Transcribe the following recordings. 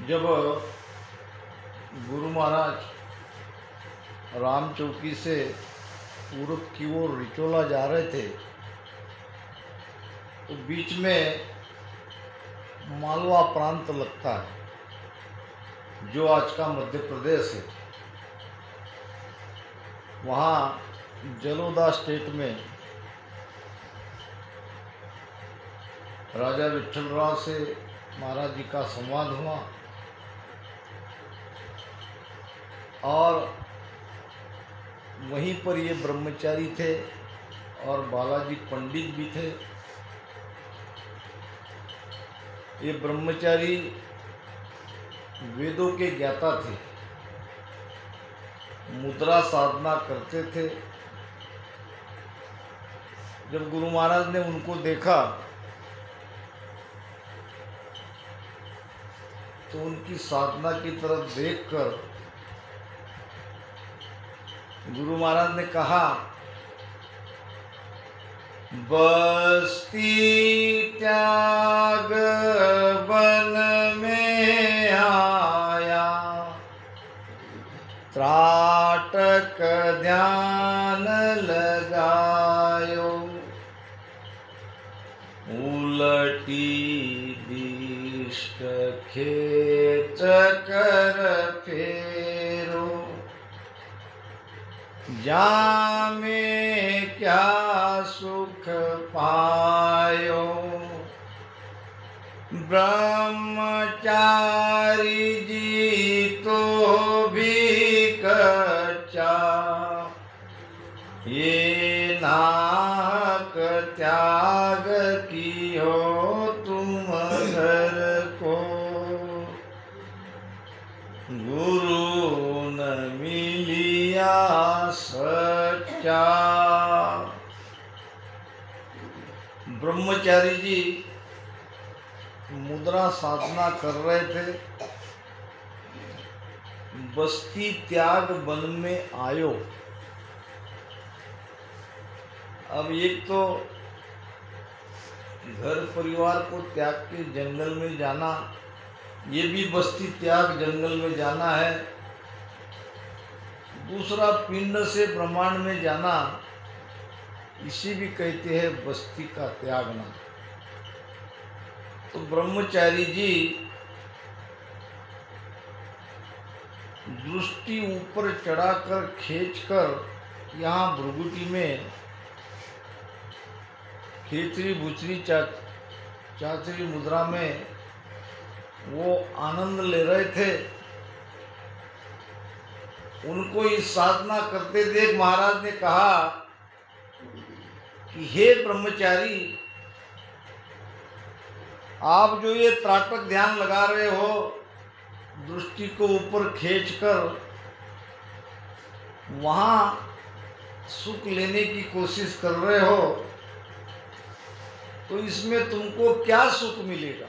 जब गुरु महाराज राम चौकी से पूरब की ओर रिचोला जा रहे थे तो बीच में मालवा प्रांत लगता है जो आज का मध्य प्रदेश है। वहाँ जलोदा स्टेट में राजा विठलराव से महाराज जी का संवाद हुआ और वहीं पर ये ब्रह्मचारी थे और बालाजी पंडित भी थे। ये ब्रह्मचारी वेदों के ज्ञाता थे, मुद्रा साधना करते थे। जब गुरु महाराज ने उनको देखा तो उनकी साधना की तरफ देखकर गुरु महाराज ने कहा, बस्ती त्याग वन में आया, त्राटक ध्यान लगायो, उलटी दिष्ट खेच कर फेरो, जामे क्या सुख पायो, ब्रह्मचारी जी तो भी कच्चा, ये नाहक त्याग की हो तुम घर को, गुरु न मिलिया सच्चा। ब्रह्मचारी जी मुद्रा साधना कर रहे थे। बस्ती त्याग वन में आयो। अब एक तो घर परिवार को त्याग के जंगल में जाना, ये भी बस्ती त्याग जंगल में जाना है। दूसरा पिंड से ब्रह्मांड में जाना, इसी भी कहते हैं बस्ती का त्यागना। तो ब्रह्मचारी जी दृष्टि ऊपर चढ़ाकर खींचकर यहाँ भृगुटी में खेचरी बुचरी चाचरी मुद्रा में वो आनंद ले रहे थे। उनको इस साधना करते देख महाराज ने कहा कि हे ब्रह्मचारी, आप जो ये त्राटक ध्यान लगा रहे हो, दृष्टि को ऊपर खींचकर वहाँ सुख लेने की कोशिश कर रहे हो, तो इसमें तुमको क्या सुख मिलेगा?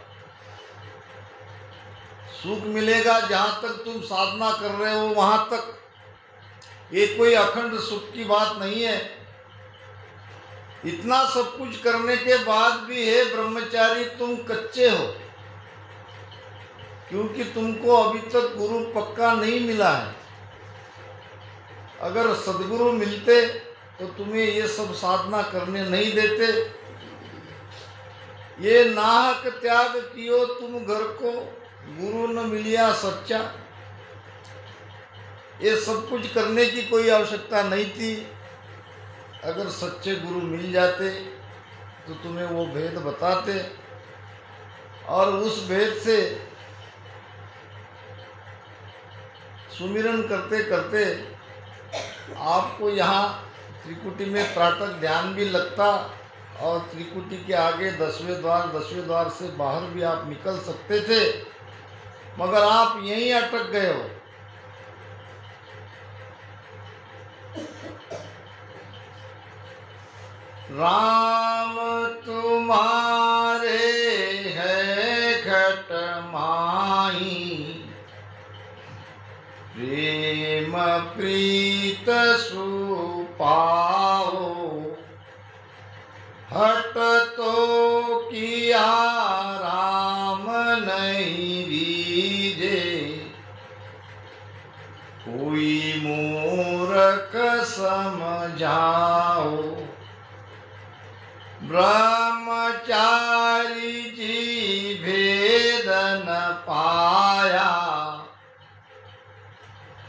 सुख मिलेगा जहाँ तक तुम साधना कर रहे हो वहाँ तक। ये कोई अखंड सुख की बात नहीं है। इतना सब कुछ करने के बाद भी हे ब्रह्मचारी तुम कच्चे हो, क्योंकि तुमको अभी तक गुरु पक्का नहीं मिला है। अगर सद्गुरु मिलते तो तुम्हें ये सब साधना करने नहीं देते। ये नाहक त्याग कियो तुम घर को, गुरु न मिलिया सच्चा। ये सब कुछ करने की कोई आवश्यकता नहीं थी। अगर सच्चे गुरु मिल जाते तो तुम्हें वो भेद बताते और उस भेद से सुमिरन करते करते आपको यहाँ त्रिकुटी में त्राटक ध्यान भी लगता और त्रिकुटी के आगे 10वें द्वार से बाहर भी आप निकल सकते थे, मगर आप यहीं अटक गए हो। राम तुम्हारे है घट माही, प्रेम प्रीत सुपाओ, हट तो किया राम नहीं रीजे, समझाओ। ब्रह्मचारी जी भेद न पाया,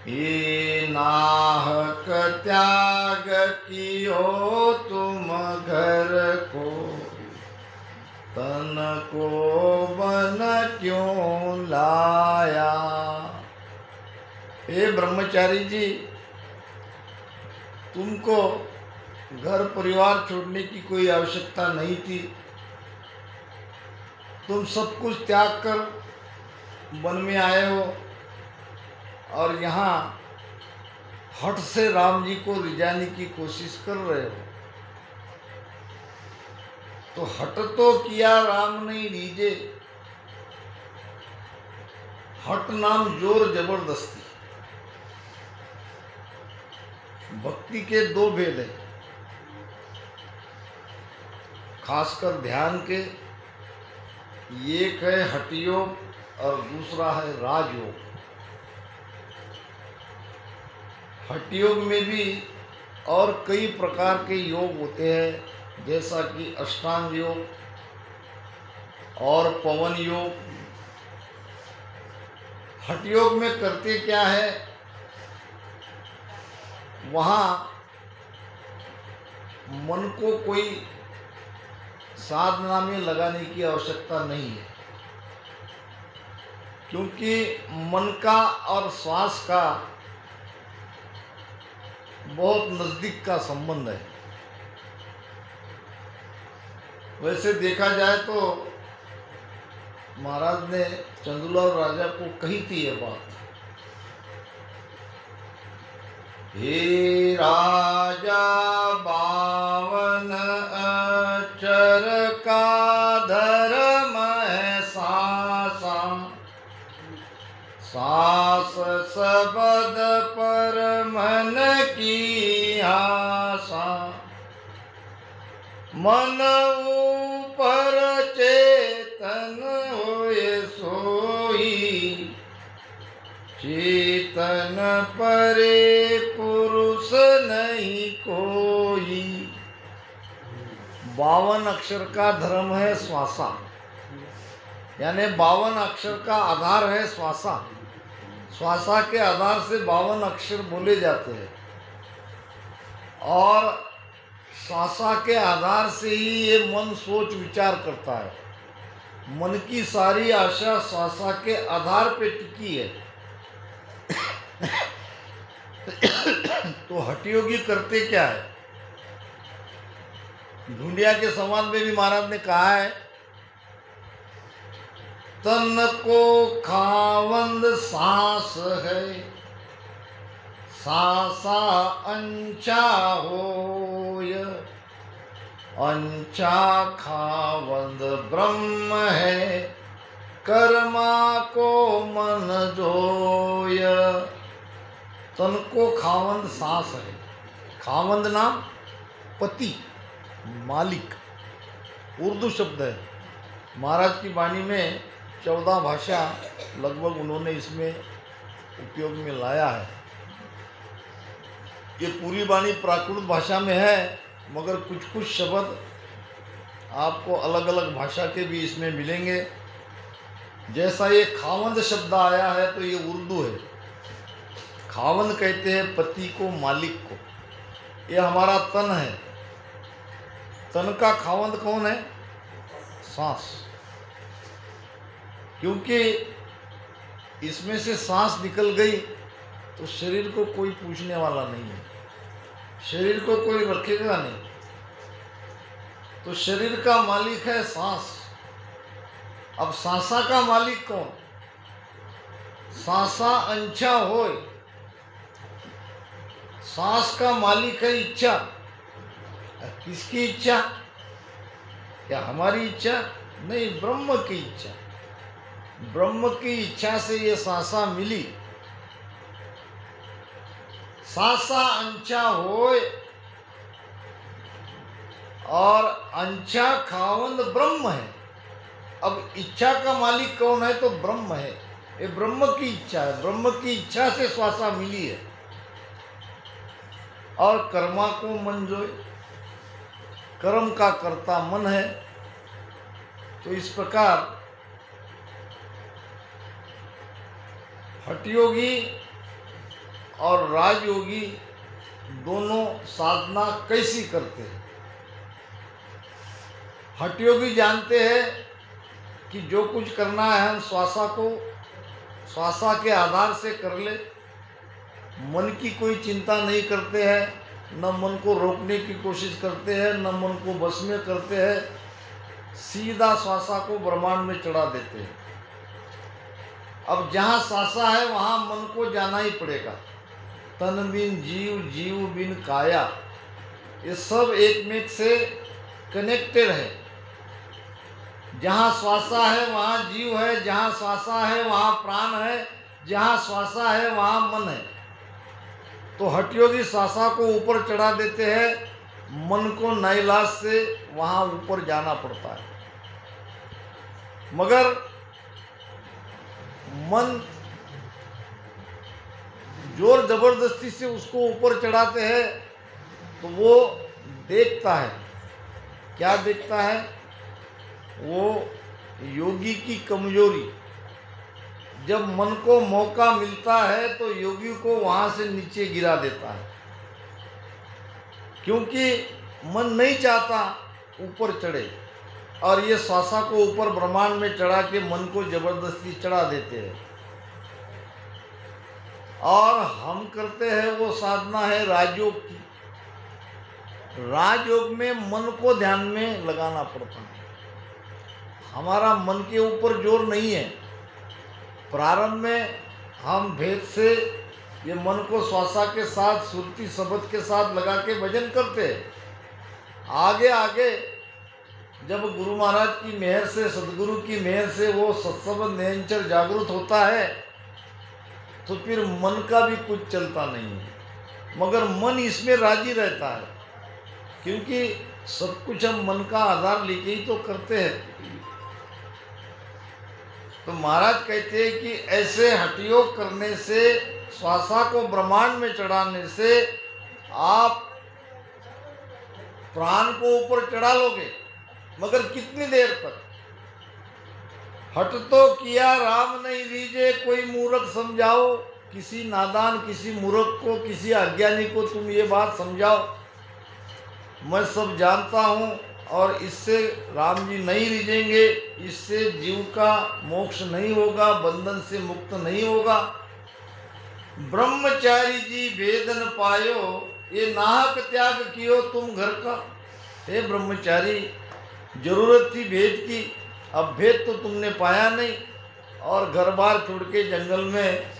ये नाहक त्याग कियो तुम घर को, तन को बन क्यों लाया। हे ब्रह्मचारी जी, तुमको घर परिवार छोड़ने की कोई आवश्यकता नहीं थी। तुम सब कुछ त्याग कर वन में आए हो और यहाँ हठ से राम जी को रिझाने की कोशिश कर रहे हो। तो हठ तो किया राम नहीं रीझे, हठ नाम जोर जबरदस्ती। भक्ति के दो भेद हैं, खासकर ध्यान के। एक है हठ योग और दूसरा है राजयोग। हठ योग में भी और कई प्रकार के योग होते हैं, जैसा कि अष्टांग योग और पवन योग। हठ योग में करते क्या है, वहाँ मन को कोई साधना में लगाने की आवश्यकता नहीं है, क्योंकि मन का और श्वास का बहुत नजदीक का संबंध है। वैसे देखा जाए तो महाराज ने चंदूलाल राजा को कही थी ये बात, हे राजा बावन अक्षर का धर्म है सासा, सास सबद पर मन की आशा, मन ऊपर चेतन होए सोई, चेतन परे पुरुष नहीं कोई। 52 अक्षर का धर्म है श्वासा, यानी 52 अक्षर का आधार है श्वासा। श्वासा के आधार से 52 अक्षर बोले जाते हैं और श्वासा के आधार से ही ये मन सोच विचार करता है। मन की सारी आशा श्वासा के आधार पे टिकी है। तो हठयोगी करते क्या है, ढूंढिया के संवाद में भी महाराज ने कहा है, तन को खावंद सांस है, सासा अंचा होय, अंचा खावंद ब्रह्म है, कर्मा को मन जोय। तन को खावंद सांस है, खावंद नाम पति मालिक उर्दू शब्द है। महाराज की वाणी में 14 भाषा लगभग उन्होंने इसमें उपयोग में लाया है। ये पूरी वाणी प्राकृत भाषा में है, मगर कुछ कुछ शब्द आपको अलग अलग भाषा के भी इसमें मिलेंगे। जैसा ये खावंद शब्द आया है तो ये उर्दू है। खावंद कहते हैं पति को, मालिक को। ये हमारा तन है, तन का खावंद कौन है? सांस। क्योंकि इसमें से सांस निकल गई तो शरीर को कोई पूछने वाला नहीं है, शरीर को कोई रखेगा नहीं। तो शरीर का मालिक है सांस। अब सांसा का मालिक कौन? सांसा अंछा होय। सांस का मालिक है इच्छा। किसकी इच्छा? क्या हमारी इच्छा? नहीं, ब्रह्म की इच्छा। ब्रह्म की इच्छा से ये सांसा मिली। सांसा अंछा होय और अंछा खावंद ब्रह्म है। अब इच्छा का मालिक कौन है? तो ब्रह्म है। ये ब्रह्म की इच्छा है, ब्रह्म की इच्छा से श्वासा मिली है। और कर्मा को मन जोए, कर्म का कर्ता मन है। तो इस प्रकार हठयोगी और राजयोगी दोनों साधना कैसी करते हैं। हठयोगी जानते हैं कि जो कुछ करना है हम श्वासा के आधार से कर ले, मन की कोई चिंता नहीं करते हैं, न मन को रोकने की कोशिश करते हैं, न मन को बस में करते हैं, सीधा श्वासा को ब्रह्मांड में चढ़ा देते हैं। अब जहाँ श्वासा है वहाँ मन को जाना ही पड़ेगा। तन बिन जीव, जीव बिन काया, ये सब एक में से कनेक्टेड है। जहाँ श्वासा है वहाँ जीव है, जहाँ श्वासा है वहाँ प्राण है, जहाँ श्वासा है वहाँ मन है। तो हठयोगी श्वासा को ऊपर चढ़ा देते हैं, मन को नाइलाज से वहाँ ऊपर जाना पड़ता है। मगर मन जोर जबरदस्ती से उसको ऊपर चढ़ाते हैं तो वो देखता है, क्या देखता है, वो योगी की कमजोरी। जब मन को मौका मिलता है तो योगी को वहाँ से नीचे गिरा देता है, क्योंकि मन नहीं चाहता ऊपर चढ़े, और ये श्वासा को ऊपर ब्रह्मांड में चढ़ा के मन को जबरदस्ती चढ़ा देते हैं। और हम करते हैं वो साधना है राजयोग की। राजयोग में मन को ध्यान में लगाना पड़ता है। हमारा मन के ऊपर जोर नहीं है। प्रारंभ में हम भेद से ये मन को श्वासा के साथ, सुरती शब्द के साथ लगा के भजन करते हैं। आगे आगे जब गुरु महाराज की मेहर से, सदगुरु की मेहर से वो सत्संग निरंतर जागृत होता है तो फिर मन का भी कुछ चलता नहीं है, मगर मन इसमें राजी रहता है, क्योंकि सब कुछ हम मन का आधार लेके ही तो करते हैं। तो महाराज कहते हैं कि ऐसे हठयोग करने से, श्वासा को ब्रह्मांड में चढ़ाने से आप प्राण को ऊपर चढ़ा लोगे, मगर कितनी देर तक। हट तो किया राम नहीं रीजे, कोई मूर्ख समझाओ। किसी नादान, किसी मूर्ख को, किसी अज्ञानी को तुम ये बात समझाओ, मैं सब जानता हूँ और इससे राम जी नहीं रिझेंगे, इससे जीव का मोक्ष नहीं होगा, बंधन से मुक्त नहीं होगा। ब्रह्मचारी जी भेदन पायो, ये नाहक त्याग कियो तुम घर का। हे ब्रह्मचारी, जरूरत थी भेद की, अब भेद तो तुमने पाया नहीं और घर बार छोड़ के जंगल में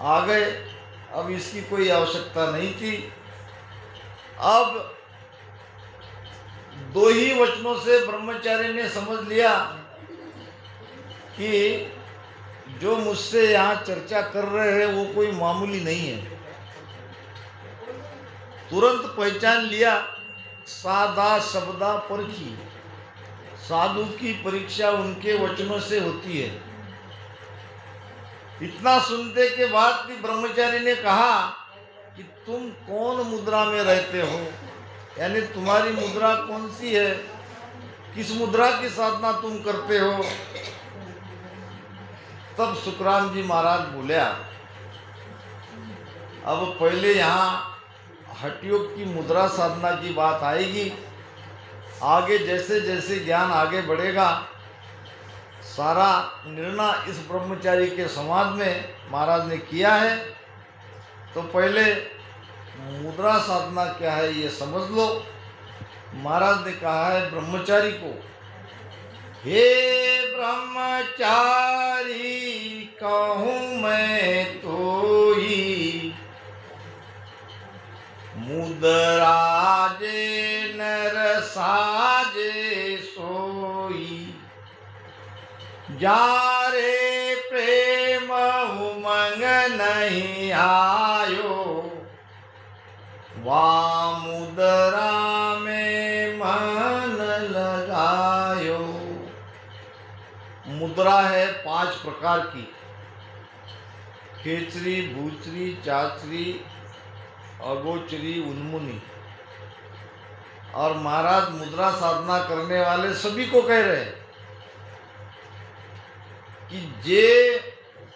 आ गए। अब इसकी कोई आवश्यकता नहीं थी। अब दो ही वचनों से ब्रह्मचारी ने समझ लिया कि जो मुझसे यहाँ चर्चा कर रहे हैं वो कोई मामूली नहीं है। तुरंत पहचान लिया, सादा शब्दा परखी। साधु की परीक्षा उनके वचनों से होती है। इतना सुनने के बाद भी ब्रह्मचारी ने कहा कि तुम कौन मुद्रा में रहते हो, यानी तुम्हारी मुद्रा कौन सी है, किस मुद्रा की साधना तुम करते हो। तब सुखराम जी महाराज बोलिया, अब पहले यहाँ हठयोग की मुद्रा साधना की बात आएगी, आगे जैसे जैसे ज्ञान आगे बढ़ेगा सारा निर्णय इस ब्रह्मचारी के समाज में महाराज ने किया है। तो पहले मुद्रा साधना क्या है ये समझ लो। महाराज ने कहा है ब्रह्मचारी को, हे ब्रह्मचारी कहूँ मैं तो ही, मुद्रा जे नर साजे सोई, जारे प्रेम उमंग नहीं आयो, वा मुद्रा में मन लगायो। मुद्रा है 5 प्रकार की, खेचरी, भूचरी, चाचरी, अगोचरी उन्मुनी। और महाराज मुद्रा साधना करने वाले सभी को कह रहे हैं कि जे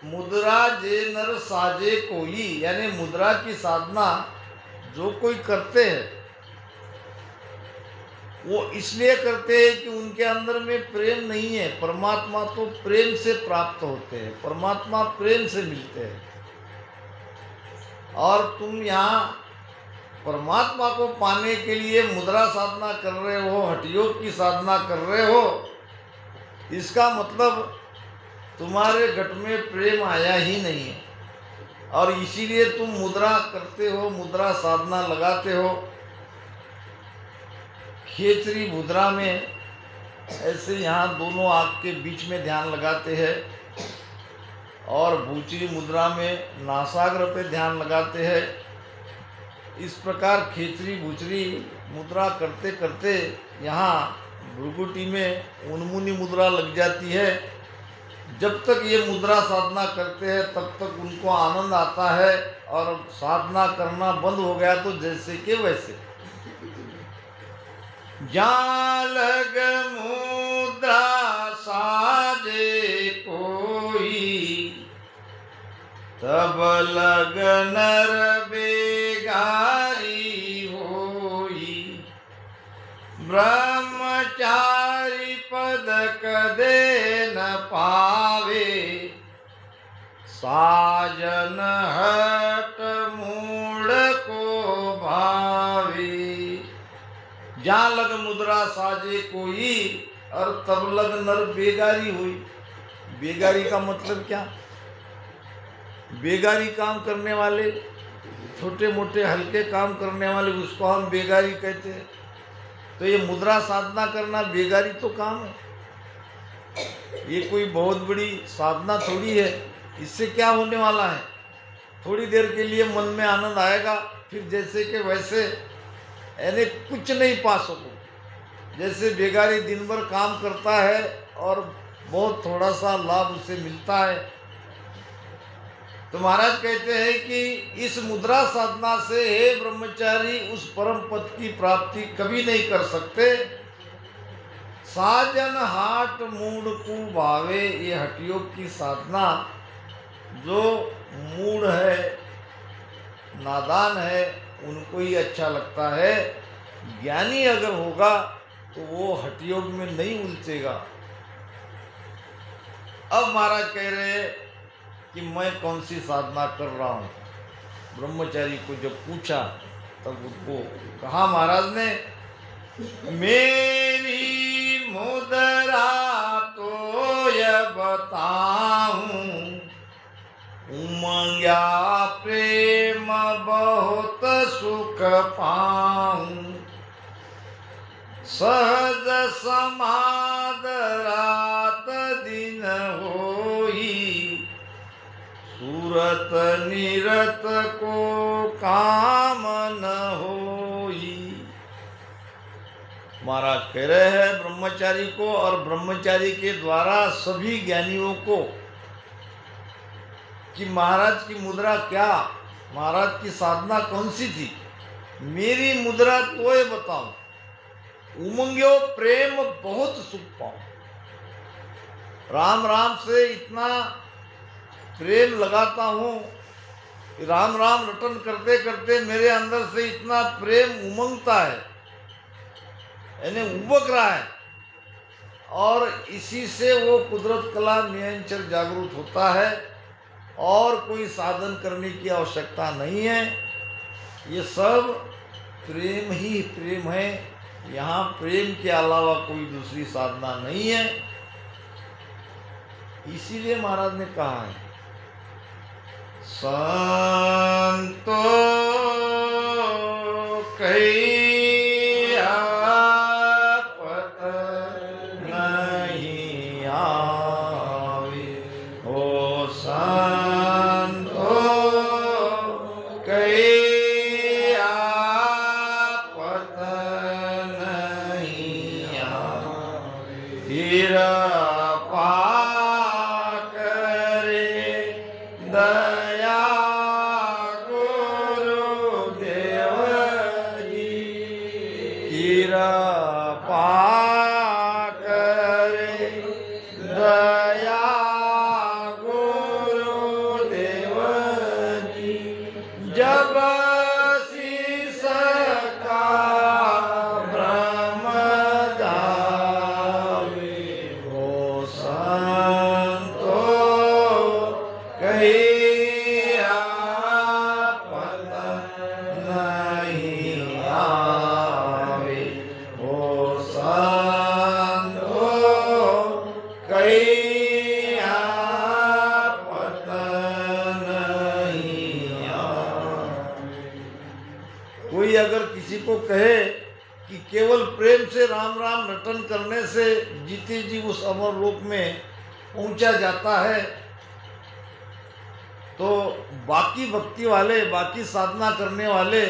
मुद्रा जे नर साजे कोई, यानी मुद्रा की साधना जो कोई करते हैं वो इसलिए करते हैं कि उनके अंदर में प्रेम नहीं है। परमात्मा तो प्रेम से प्राप्त होते हैं, परमात्मा प्रेम से मिलते हैं। और तुम यहाँ परमात्मा को पाने के लिए मुद्रा साधना कर रहे हो, हठयोग की साधना कर रहे हो, इसका मतलब तुम्हारे घट में प्रेम आया ही नहीं है। और इसीलिए तुम मुद्रा करते हो, मुद्रा साधना लगाते हो। खेचरी मुद्रा में ऐसे यहाँ दोनों आँख के बीच में ध्यान लगाते हैं, और भूचरी मुद्रा में नासाग्र पे ध्यान लगाते हैं। इस प्रकार खेचरी भूचरी मुद्रा करते करते यहाँ भ्रुकुटी में उन्मुनी मुद्रा लग जाती है। जब तक ये मुद्रा साधना करते हैं तब तक उनको आनंद आता है, और साधना करना बंद हो गया तो जैसे के वैसे। जहाँ लग मुद्रा साजे कोई, तब लग नर बेगारी होई। ब्रह्मचारी पद कदे न पावे, साजन हट मूड को भावे। जहाँ लग मुद्रा साजे कोई, और तब लग नर बेगारी हुई। बेगारी का मतलब क्या? बेगारी काम करने वाले, छोटे मोटे हल्के काम करने वाले, उसको हम बेगारी कहते हैं। तो ये मुद्रा साधना करना बेगारी तो काम है, ये कोई बहुत बड़ी साधना थोड़ी है। इससे क्या होने वाला है? थोड़ी देर के लिए मन में आनंद आएगा, फिर जैसे के वैसे, यानी कुछ नहीं पा सको। जैसे बेगारी दिन भर काम करता है और बहुत थोड़ा सा लाभ उसे मिलता है। तो महाराज कहते हैं कि इस मुद्रा साधना से हे ब्रह्मचारी उस परम पद की प्राप्ति कभी नहीं कर सकते। साजन हाट मूड को भावे, ये हठयोग की साधना जो मूड है, नादान है, उनको ही अच्छा लगता है। ज्ञानी अगर होगा तो वो हठयोग में नहीं उलझेगा। अब महाराज कह रहे हैं कि मैं कौन सी साधना कर रहा हूँ। ब्रह्मचारी को जब पूछा तब उसको कहा महाराज ने, मेरी मुद्रा तो यह बताऊं, उमंग्या प्रेम बहुत सुख पाऊं। सहज समाद रात दिन होई, सूरत निरत को काम न होई। महाराज कह रहे हैं ब्रह्मचारी को, और ब्रह्मचारी के द्वारा सभी ज्ञानियों को, कि महाराज की मुद्रा क्या, महाराज की साधना कौन सी थी। मेरी मुद्रा तो ये बताऊं, उमंग्यो प्रेम बहुत सुख पाऊं। राम राम से इतना प्रेम लगाता हूँ, राम राम रटन करते करते मेरे अंदर से इतना प्रेम उमंगता है, यानी उबक रहा है, और इसी से वो कुदरत कला नियंचर जागरूक होता है, और कोई साधन करने की आवश्यकता नहीं है। ये सब प्रेम ही प्रेम है, यहाँ प्रेम के अलावा कोई दूसरी साधना नहीं है। इसीलिए महाराज ने कहा है, संतो कहिया पत नहीं आवे, ओ संतो कहिया पत नहीं आवे। फिर दया गुरुदेव कई आपत नहीं आवे। कोई अगर किसी को कहे कि केवल प्रेम से राम राम रटन करने से जीते जी उस अमर लोक में पहुंचा जाता है, तो बाकी भक्ति वाले, बाकी साधना करने वाले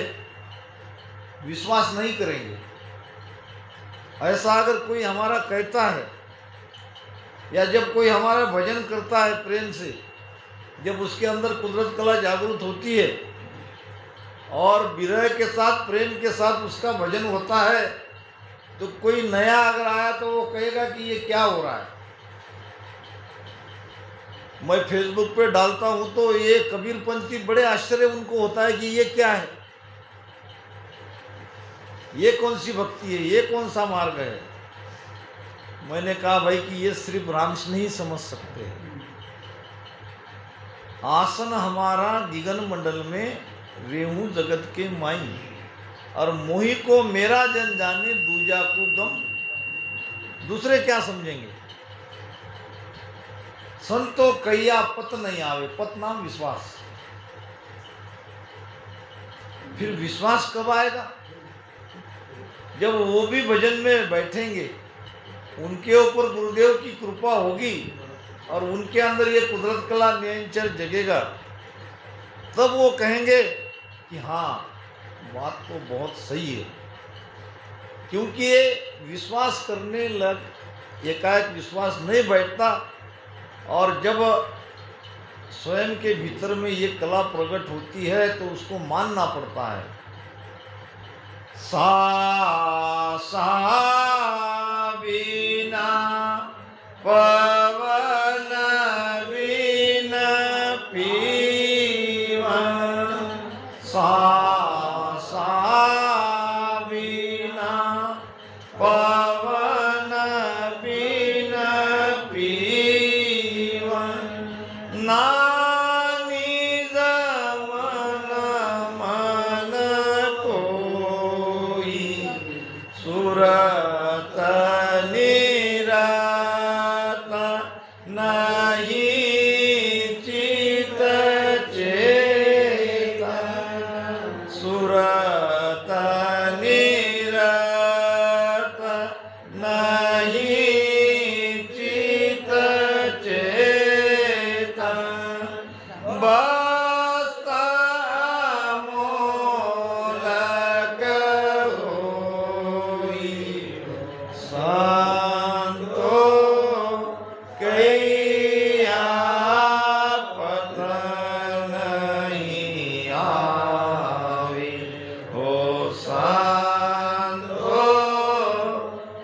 विश्वास नहीं करेंगे। ऐसा अगर कोई हमारा कहता है, या जब कोई हमारा भजन करता है प्रेम से, जब उसके अंदर कुदरत कला जागृत होती है और विरह के साथ, प्रेम के साथ उसका भजन होता है, तो कोई नया अगर आया तो वो कहेगा कि ये क्या हो रहा है। मैं फेसबुक पे डालता हूँ तो ये कबीरपंथी बड़े आश्चर्य उनको होता है कि ये क्या है, ये कौन सी भक्ति है, ये कौन सा मार्ग है। मैंने कहा भाई कि ये सिर्फ रामकृष्ण ही समझ सकते हैं। आसन हमारा गिगन मंडल में रेहू जगत के माई, और मोही को मेरा जन जाने दूजा को गम। दूसरे क्या समझेंगे। संतो कैया पत नहीं आवे, पत नाम विश्वास। फिर विश्वास कब आएगा, जब वो भी भजन में बैठेंगे, उनके ऊपर गुरुदेव की कृपा होगी और उनके अंदर ये कुदरत कला नियंचर जगेगा, तब वो कहेंगे कि हाँ बात तो बहुत सही है। क्योंकि ये विश्वास करने लग एकाएक विश्वास नहीं बैठता, और जब स्वयं के भीतर में ये कला प्रकट होती है तो उसको मानना पड़ता है। सा बिना पवन बिना पीवन, सा बिना पवन बिना पीवन, नानी जमन मन कोई सुरत निरत नहीं चित चेतन, सुरत निरत नहीं चित चेतन, बस्ता मोलक होई संतो कैया पत नहीं आवे, हो संतो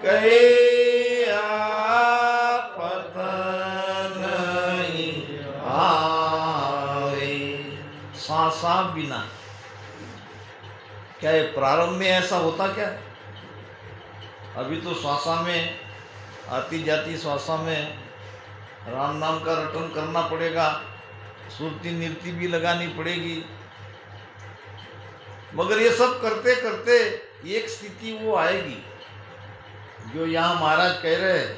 कैया पत नहीं आवे। सांसा बिना, क्या ये प्रारंभ में ऐसा होता क्या? अभी तो श्वासा में, आती जाती श्वासा में राम नाम का रटन करना पड़ेगा, सुरती नृत्य भी लगानी पड़ेगी। मगर ये सब करते करते एक स्थिति वो आएगी जो यहाँ महाराज कह रहे हैं,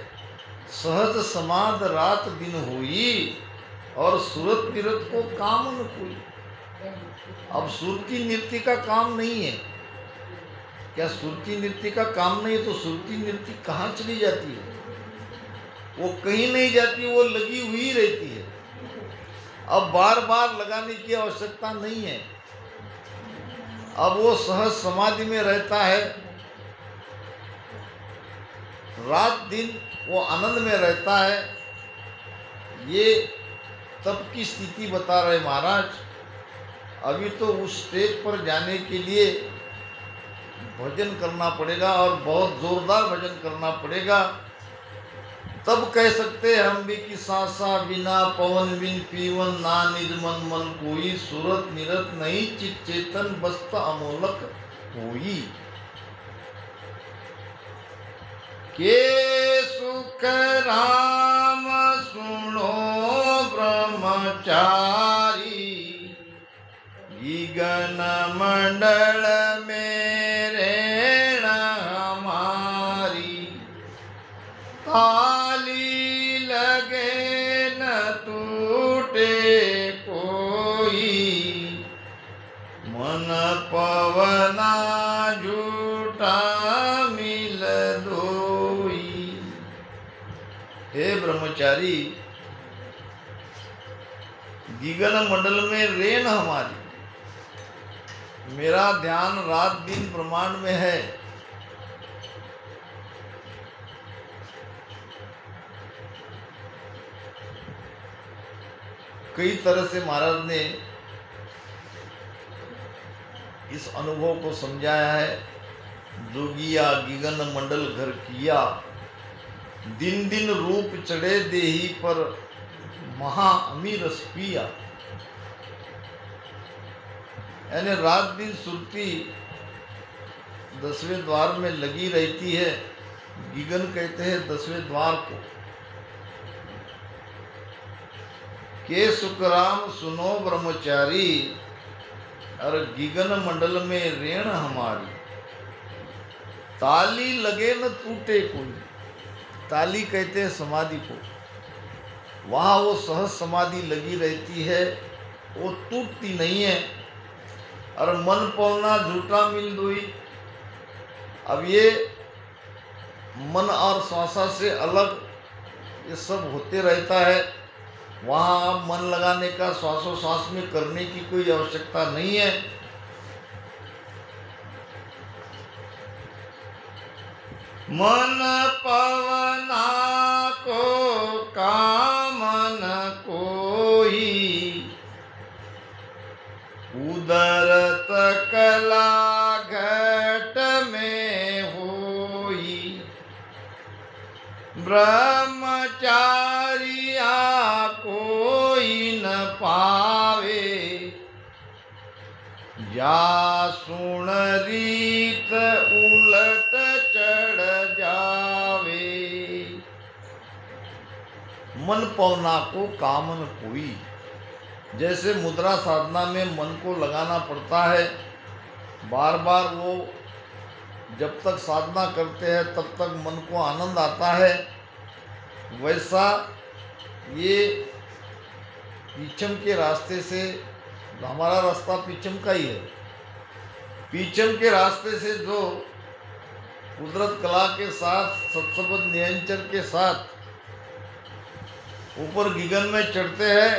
सहज समाध रात दिन हुई और सूरत निरत को काम न कोई। अब सुरती नृत्य का काम नहीं है क्या? सुरती नृत्य का काम नहीं तो सुरती नृत्य कहाँ चली जाती है? वो कहीं नहीं जाती, वो लगी हुई रहती है। अब बार बार लगाने की आवश्यकता नहीं है। अब वो सहज समाधि में रहता है, रात दिन वो आनंद में रहता है। ये तब की स्थिति बता रहे महाराज। अभी तो उस स्टेज पर जाने के लिए भजन करना पड़ेगा और बहुत जोरदार भजन करना पड़ेगा, तब कह सकते हैं हम भी कि सासा बिना पवन बिन पीवन, ना निज मन मन कोई, सूरत निरत नहीं चित चेतन, बस्त अमोलक होई। के सुख राम सुनो ब्रह्मचारी, गगन मंडल मेरे हमारी, ताली लगे न टूटे कोई, मन पवना झूठा मिल दोई। हे ब्रह्मचारी, गगन मंडल में रेन हमारी, मेरा ध्यान रात दिन ब्रह्मांड में है। कई तरह से महाराज ने इस अनुभव को समझाया है। जोगिया गगन मंडल घर किया, दिन दिन रूप चढ़े देही पर, महा अमीर रस पिया। यानी रात दिन सुरती 10वें द्वार में लगी रहती है। गगन कहते हैं 10वें द्वार को। के सुखराम सुनो ब्रह्मचारी, और गगन मंडल में रेण हमारी। ताली लगे न टूटे कोई, ताली कहते हैं समाधि को। वहाँ वो सहज समाधि लगी रहती है, वो टूटती नहीं है। और मन पवना झूठा मिल दोई। अब ये मन और श्वासा से अलग ये सब होते रहता है। वहाँ आप मन लगाने का श्वासोश्वास में करने की कोई आवश्यकता नहीं है। मन पवना को कामन कोई, उदरत कला घट में होई। ब्रह्मचारिया कोई न पावे, जा सुन रीत उलट चढ़ जावे। मन पवना को कामन कोई। जैसे मुद्रा साधना में मन को लगाना पड़ता है, बार बार वो जब तक साधना करते हैं तब तक मन को आनंद आता है। वैसा ये पीछम के रास्ते से, हमारा रास्ता पीछम का ही है। पीछम के रास्ते से जो कुदरत कला के साथ, सत्सबद्ध नियंचर के साथ ऊपर गगन में चढ़ते हैं,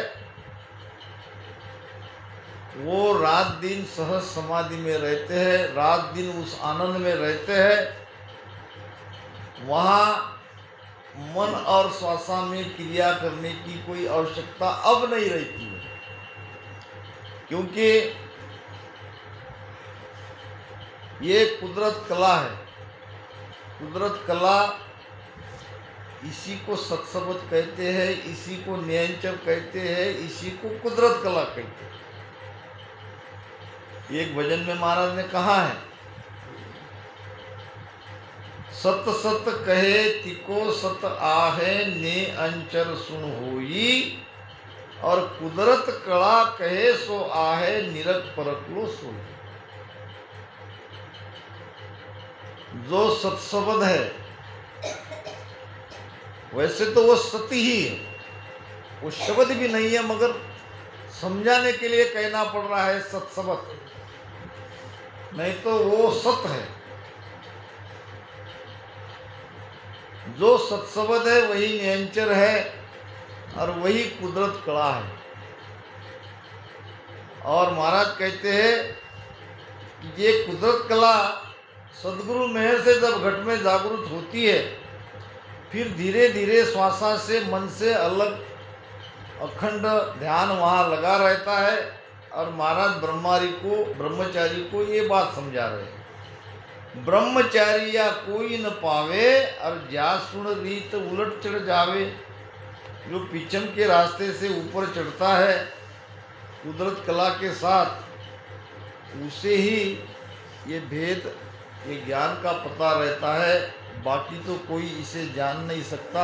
वो रात दिन सहज समाधि में रहते हैं, रात दिन उस आनंद में रहते हैं। वहाँ मन और श्वासा में क्रिया करने की कोई आवश्यकता अब नहीं रहती है, क्योंकि ये कुदरत कला है। कुदरत कला, इसी को सत्सबद्ध कहते हैं, इसी को नियंचर कहते हैं, इसी को कुदरत कला कहते हैं। एक भजन में महाराज ने कहा है, सत सत कहे तिको सत आहे, ने अंचर सुन होई। और कुदरत कला कहे सो आहे, निरख परख लो सोई। जो सत्सबद्ध है, वैसे तो वो सत्य ही है, वो शब्द भी नहीं है, मगर समझाने के लिए कहना पड़ रहा है सत्सबद्ध, नहीं तो वो सत्य है। जो सत्सबद्ध है वही नियंचर है और वही कुदरत कला है। और महाराज कहते हैं कि ये कुदरत कला सदगुरु मेहर से जब घट में जागृत होती है, फिर धीरे धीरे श्वासा से, मन से अलग अखंड ध्यान वहाँ लगा रहता है। और महाराज ब्रह्मचारी को ये बात समझा रहे हैं, ब्रह्मचारी या कोई न पावे, और जा सुन रीत उलट चढ़ जावे। जो पीछम के रास्ते से ऊपर चढ़ता है कुदरत कला के साथ, उसे ही ये भेद, ये ज्ञान का पता रहता है। बाकी तो कोई इसे जान नहीं सकता।